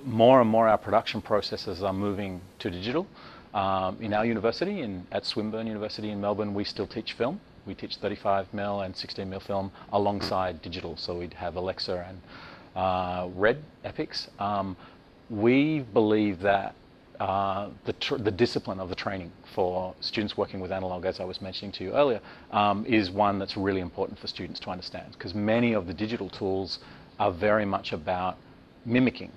more and more our production processes are moving to digital. In our university, at Swinburne University in Melbourne, we still teach film. We teach 35mm and 16mm film alongside digital. So we'd have Alexa and Red Epics. We believe that the discipline of the training for students working with analog, as I was mentioning to you earlier, is one that's really important for students to understand, because many of the digital tools are very much about mimicking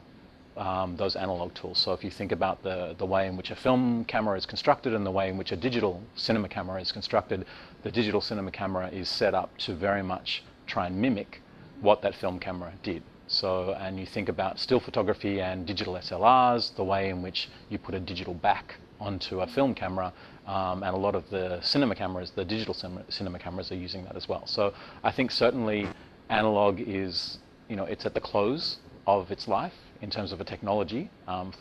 those analog tools. So if you think about the way in which a film camera is constructed and the way in which a digital cinema camera is constructed, the digital cinema camera is set up to very much try and mimic what that film camera did. So, and you think about still photography and digital SLRs, the way in which you put a digital back onto a film camera, and a lot of the cinema cameras, the digital cinema cameras, are using that as well. So I think certainly analog is, it's at the close of its life in terms of a technology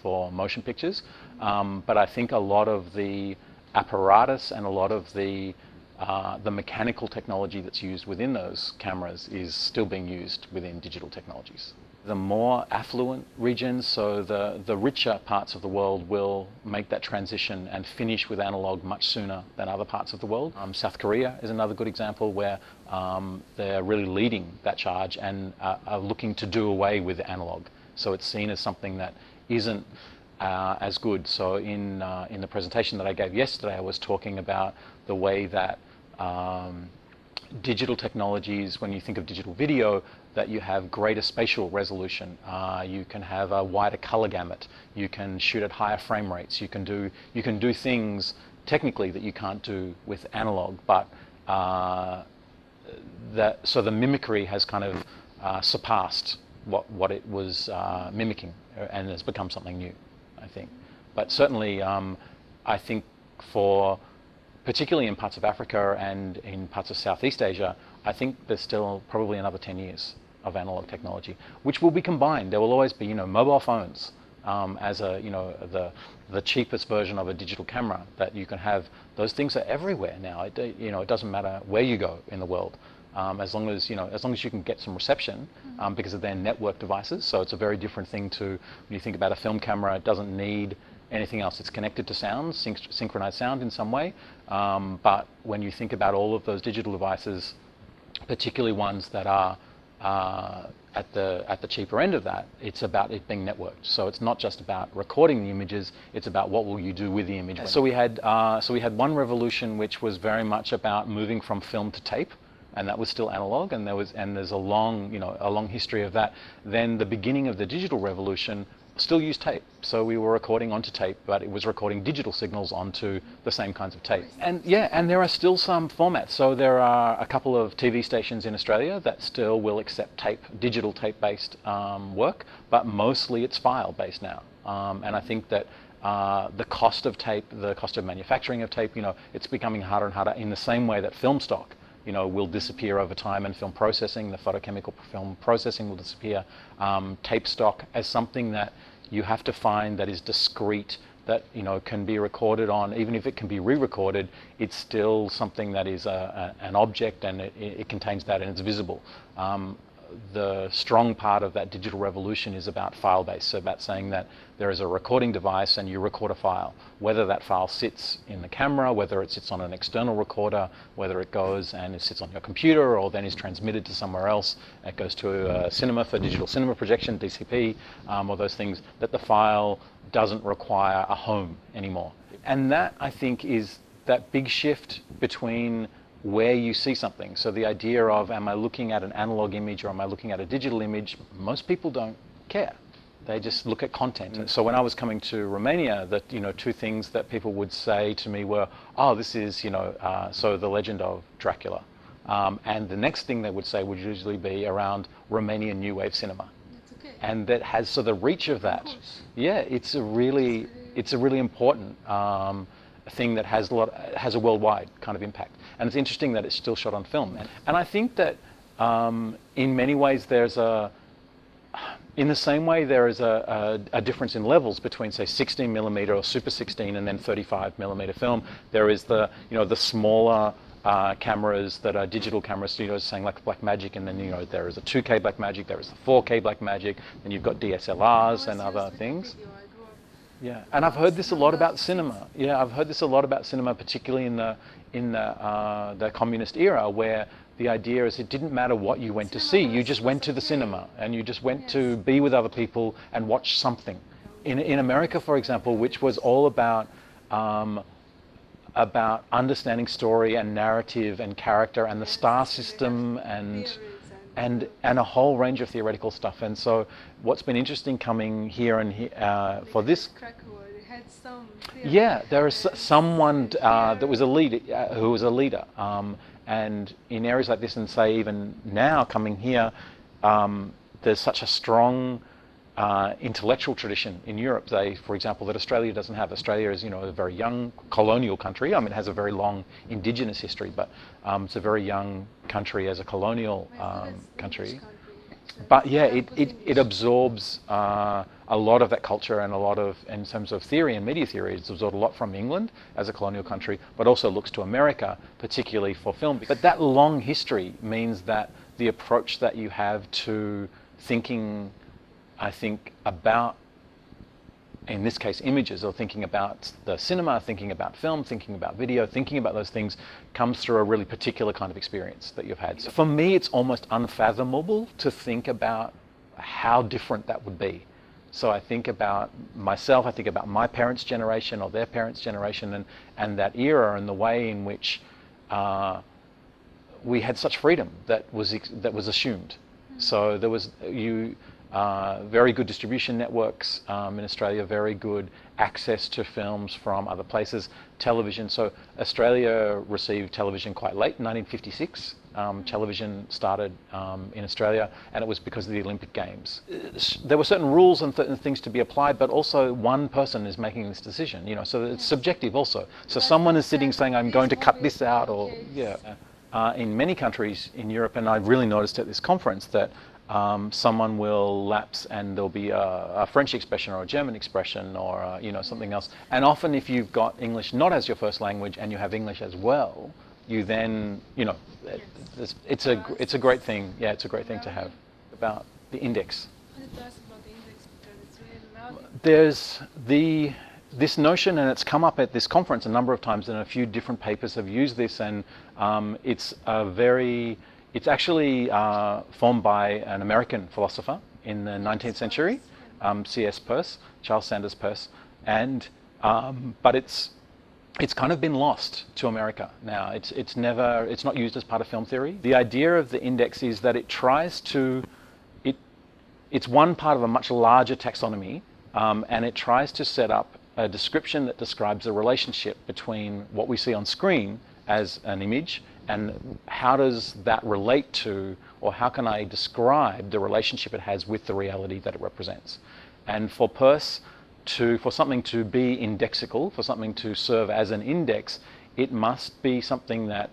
for motion pictures, but I think a lot of the apparatus and a lot of the mechanical technology that's used within those cameras is still being used within digital technologies. The more affluent regions, so the richer parts of the world, will make that transition and finish with analog much sooner than other parts of the world. South Korea is another good example where they're really leading that charge and are looking to do away with analog. So it's seen as something that isn't as good. So in the presentation that I gave yesterday, I was talking about the way that digital technologies, when you think of digital video, that you have greater spatial resolution, you can have a wider color gamut, you can shoot at higher frame rates, you can do things technically that you can't do with analog, but so the mimicry has kind of surpassed what it was mimicking, and has become something new, I think. But certainly, I think particularly in parts of Africa and in parts of Southeast Asia, I think there's still probably another 10 years of analog technology, which will be combined. There will always be, mobile phones as the cheapest version of a digital camera that you can have. Those things are everywhere now. It doesn't matter where you go in the world, as long as you can get some reception, because of their network devices. So it's a very different thing to when you think about a film camera. It doesn't need anything else. It's connected to sound, synchronized sound in some way. But when you think about all of those digital devices, particularly ones that are at the cheaper end of that, it's about it being networked. So it's not just about recording the images, it's about what will you do with the image. So we had one revolution which was very much about moving from film to tape, and that was still analog, and there's a long history of that. Then the beginning of the digital revolution still used tape. So we were recording onto tape, but it was recording digital signals onto the same kinds of tape. And there are still some formats. So there are a couple of TV stations in Australia that still will accept digital tape-based work, but mostly it's file-based now. And I think that the cost of tape, the cost of manufacturing of tape, it's becoming harder and harder, in the same way that film stock will disappear over time, and film processing, the photochemical film processing, will disappear. Tape stock as something that you have to find that is discrete, that can be recorded on, even if it can be re-recorded, it's still something that is an object, and it contains that, and it's visible. The strong part of that digital revolution is about file-based, so about saying that there is a recording device and you record a file, whether that file sits in the camera, whether it sits on an external recorder, whether it goes and it sits on your computer or then is transmitted to somewhere else, it goes to a cinema for digital cinema projection, DCP, or those things, that the file doesn't require a home anymore. And that, I think, is that big shift between where you see something. So the idea of, am I looking at an analog image or am I looking at a digital image? Most people don't care. They just look at content. So when I was coming to Romania, two things that people would say to me were, oh, this is, so the legend of Dracula. And the next thing they would say would usually be around Romanian New Wave cinema. That's okay. And that has, so the reach of that, it's a really important thing that has a worldwide kind of impact. And it's interesting that it's still shot on film. And I think that in many ways in the same way there is a difference in levels between, say, 16mm or Super 16 and then 35mm film. There is the smaller cameras that are digital cameras, saying like Blackmagic, and then there is a 2K Blackmagic, there is a 4K Blackmagic, and you've got DSLRs and other things. Yeah, and I've heard this a lot about cinema. Yeah, I've heard this a lot about cinema, particularly in the communist era, where the idea is it didn't matter what you went to see, you just went to the cinema and you just went to be with other people and watch something. In America, for example, which was all about understanding story and narrative and character and the star system and a whole range of theoretical stuff. And so what's been interesting coming here and for this, yeah, there is someone that was a leader, who was a leader, and in areas like this, and say even now coming here, there's such a strong intellectual tradition in Europe, for example, that Australia doesn't have. Australia is, a very young colonial country. I mean, it has a very long indigenous history, but it's a very young country as a colonial country. But yeah, it absorbs a lot of that culture and a lot of, in terms of theory and media theory, it's absorbed a lot from England as a colonial country, but also looks to America, particularly for film. But that long history means that the approach that you have to thinking, I think, about, in this case, images, or thinking about the cinema, thinking about film, thinking about video, thinking about those things, comes through a really particular kind of experience that you've had. So for me, it's almost unfathomable to think about how different that would be. So I think about myself, I think about my parents' generation or their parents' generation, and that era, and the way in which we had such freedom that was assumed. So there was very good distribution networks in Australia, very good access to films from other places, television. So Australia received television quite late, in 1956. Television started in Australia, and it was because of the Olympic Games. There were certain rules and things to be applied, but also one person is making this decision, so it's subjective also. So someone is sitting saying, I'm going to cut this out, or, yeah. In many countries in Europe, and I really noticed at this conference that someone will lapse and there'll be a French expression or a German expression or something else. And often if you've got English not as your first language and you have English as well, you then, it's a great thing. Yeah, it's a great thing to have. About the index. There's this notion, and it's come up at this conference a number of times, and a few different papers have used this, and it's actually formed by an American philosopher in the 19th century, C.S. Peirce, Charles Sanders Peirce, and but it's kind of been lost to America now. It's not used as part of film theory. The idea of the index is that it's one part of a much larger taxonomy, and it tries to set up a description that describes the relationship between what we see on screen as an image, and how does that relate to, or how can I describe the relationship it has with the reality that it represents. And for Peirce, for something to be indexical, for something to serve as an index, it must be something that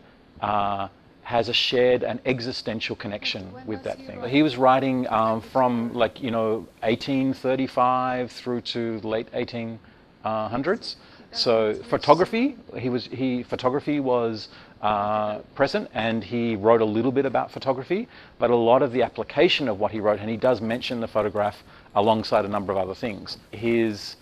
has a shared and existential connection with that thing. He was writing from 1835 through to late 1800s. So photography, photography was present, and he wrote a little bit about photography, but a lot of the application of what he wrote, and he does mention the photograph alongside a number of other things. His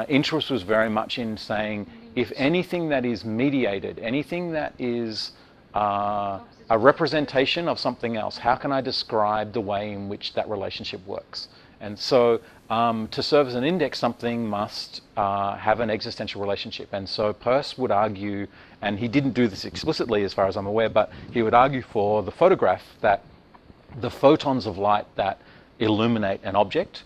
interest was very much in saying, if anything that is mediated, anything that is a representation of something else, how can I describe the way in which that relationship works? And so to serve as an index, something must have an existential relationship. And so Peirce would argue, and he didn't do this explicitly as far as I'm aware, but he would argue for the photograph that the photons of light that illuminate an object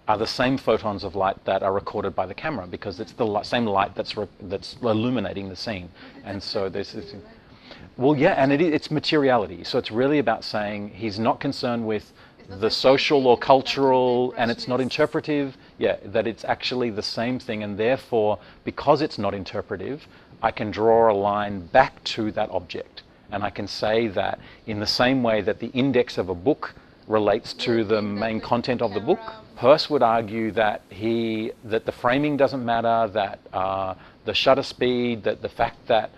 are the same photons of light that are recorded by the camera, because it's the same light that's illuminating the scene. And so there's this, well, yeah, and it's materiality. So it's really about saying he's not concerned with the social or cultural, and it's not interpretive, yeah, that it's actually the same thing, and therefore, because it's not interpretive, I can draw a line back to that object, and I can say that in the same way that the index of a book relates to the main content of the book. Peirce would argue that that the framing doesn't matter, that the shutter speed, that the fact that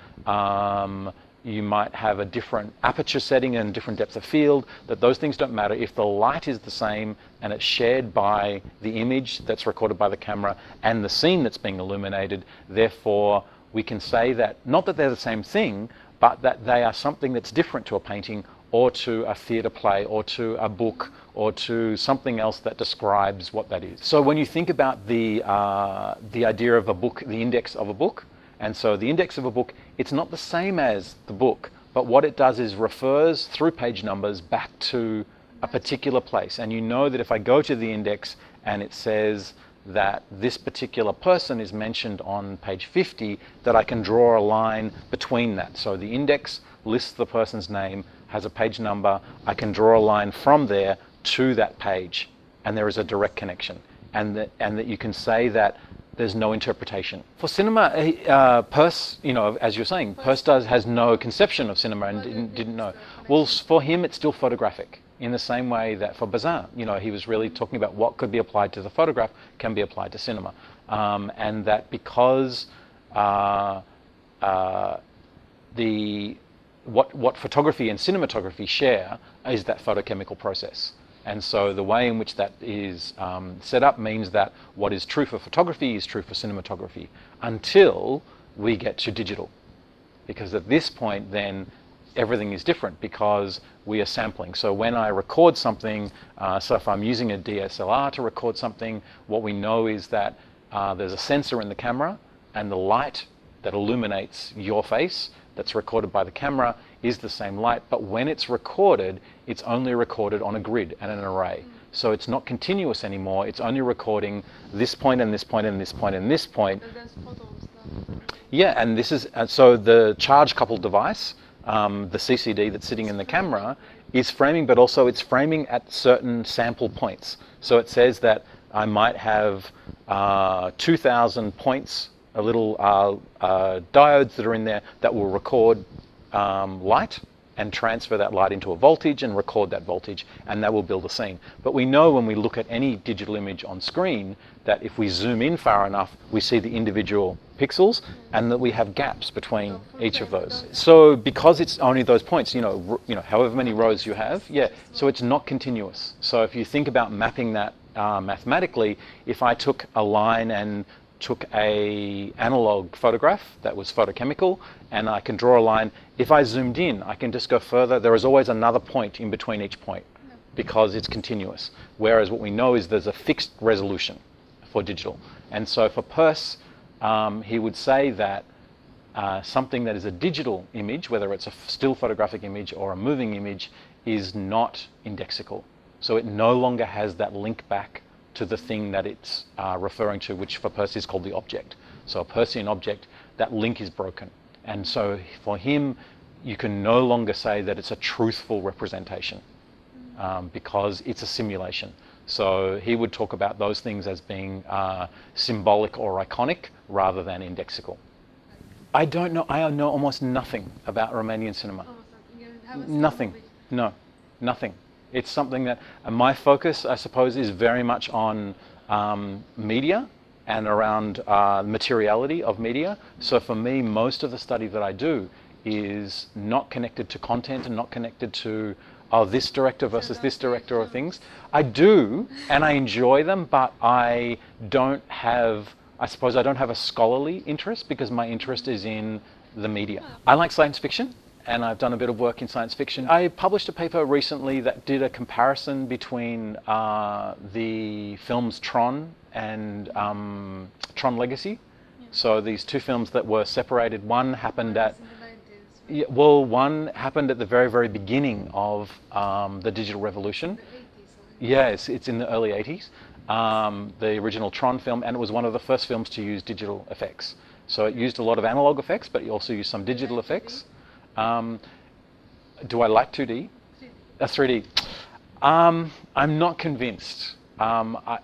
you might have a different aperture setting and different depth of field, that those things don't matter. If the light is the same and it's shared by the image that's recorded by the camera and the scene that's being illuminated, therefore we can say that, not that they're the same thing, but that they are something that's different to a painting or to a theatre play or to a book or to something else that describes what that is. So when you think about the idea of a book, the index of a book, and so the index of a book, it's not the same as the book, but what it does is refers through page numbers back to a particular place. And you know that if I go to the index and it says that this particular person is mentioned on page 50, that I can draw a line between that. So the index lists the person's name, has a page number, I can draw a line from there to that page, and there is a direct connection. And that you can say that there's no interpretation. For cinema, Peirce, as you're saying, Peirce has no conception of cinema and didn't know. Well, for him, it's still photographic, in the same way that for Bazin, he was really talking about what could be applied to the photograph can be applied to cinema. And that because what photography and cinematography share is that photochemical process. And so the way in which that is set up means that what is true for photography is true for cinematography until we get to digital. Because at this point then everything is different because we are sampling. So when I record something, so if I'm using a DSLR to record something, what we know is that there's a sensor in the camera and the light that illuminates your face that's recorded by the camera is the same light, but when it's recorded, it's only recorded on a grid and an array. So it's not continuous anymore, it's only recording this point and this point and this point and this point. Yeah, and this is, so the charge coupled device, the CCD that's sitting in the camera, is framing, but also it's framing at certain sample points. So it says that I might have 2,000 points, a little diodes that are in there that will record light and transfer that light into a voltage and record that voltage, and that will build a scene. But we know when we look at any digital image on screen that if we zoom in far enough, we see the individual pixels and that we have gaps between each of those. So because it's only those points, however many rows you have, so it's not continuous. So if you think about mapping that mathematically, if I took a line and took a analog photograph that was photochemical and I can draw a line, if I zoomed in I can just go further. There is always another point in between each point because it's continuous, whereas what we know is there's a fixed resolution for digital. And so for Peirce, he would say that something that is a digital image, whether it's a still photographic image or a moving image, is not indexical. So it no longer has that link back to the thing that it's referring to, which for Peirce is called the object. So a Peircean object, that link is broken. And so for him, you can no longer say that it's a truthful representation because it's a simulation. So he would talk about those things as being symbolic or iconic rather than indexical. I don't know, I know almost nothing about Romanian cinema. Nothing, no, nothing. It's something that my focus, I suppose, is very much on media and around materiality of media. So for me, most of the study that I do is not connected to content and not connected to, this director versus this director or things. I do, and I enjoy them, but I don't have a scholarly interest because my interest is in the media. I like science fiction, and I've done a bit of work in science fiction. I published a paper recently that did a comparison between the films Tron and Tron Legacy. So these two films that were separated, one happened at one happened at the very, very beginning of the digital revolution. Yes, it's in the early 80s. The original Tron film, and it was one of the first films to use digital effects. So it used a lot of analog effects, but it also used some digital effects. Do I like 2D? 3D. I'm not convinced. I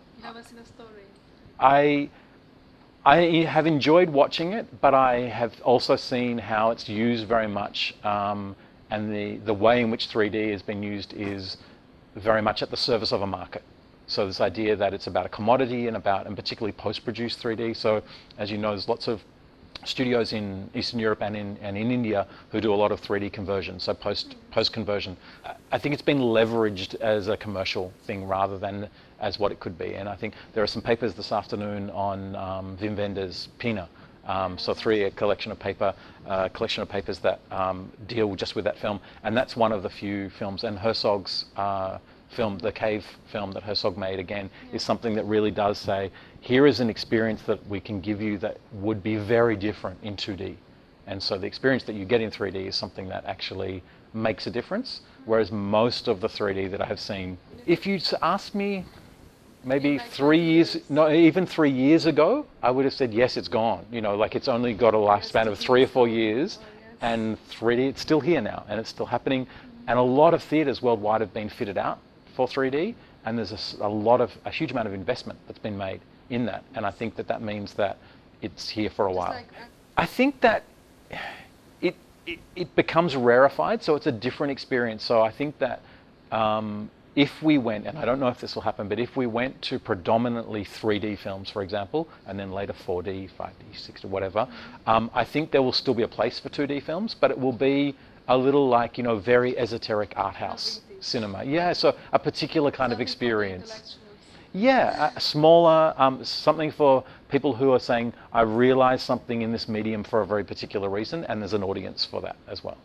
have enjoyed watching it, but I have also seen how it's used very much, and the way in which 3D has been used is very much at the service of a market. So this idea that it's about a commodity and particularly post-produced 3D. So as you know, there's lots of studios in Eastern Europe and in India who do a lot of 3D conversion, so post conversion. I think it's been leveraged as a commercial thing rather than as what it could be. And I think there are some papers this afternoon on Wim Wenders' Pina. So a collection of papers that deal just with that film, and that's one of the few films. And Herzog's film, the Cave film that Herzog made, again, is something that really does say, here is an experience that we can give you that would be very different in 2D. And so the experience that you get in 3D is something that actually makes a difference, whereas most of the 3D that I have seen, if you'd asked me maybe 3 years, no, even 3 years ago, I would have said, yes, it's gone. You know, like it's only got a lifespan of 3 or 4 years, and 3D, it's still here now, and it's still happening. And a lot of theatres worldwide have been fitted out for 3D, and there's a huge amount of investment that's been made in that. And I think that means that it's here for a while. I think that it becomes rarefied, so it's a different experience. So I think that if we went, and I don't know if this will happen, but if we went to predominantly 3D films, for example, and then later 4D, 5D, 6D, whatever, I think there will still be a place for 2D films, but it will be a little like, you know, very esoteric art house cinema. Yeah, so a particular kind of experience. Yeah, a smaller, something for people who are saying, I realize something in this medium for a very particular reason, and there's an audience for that as well.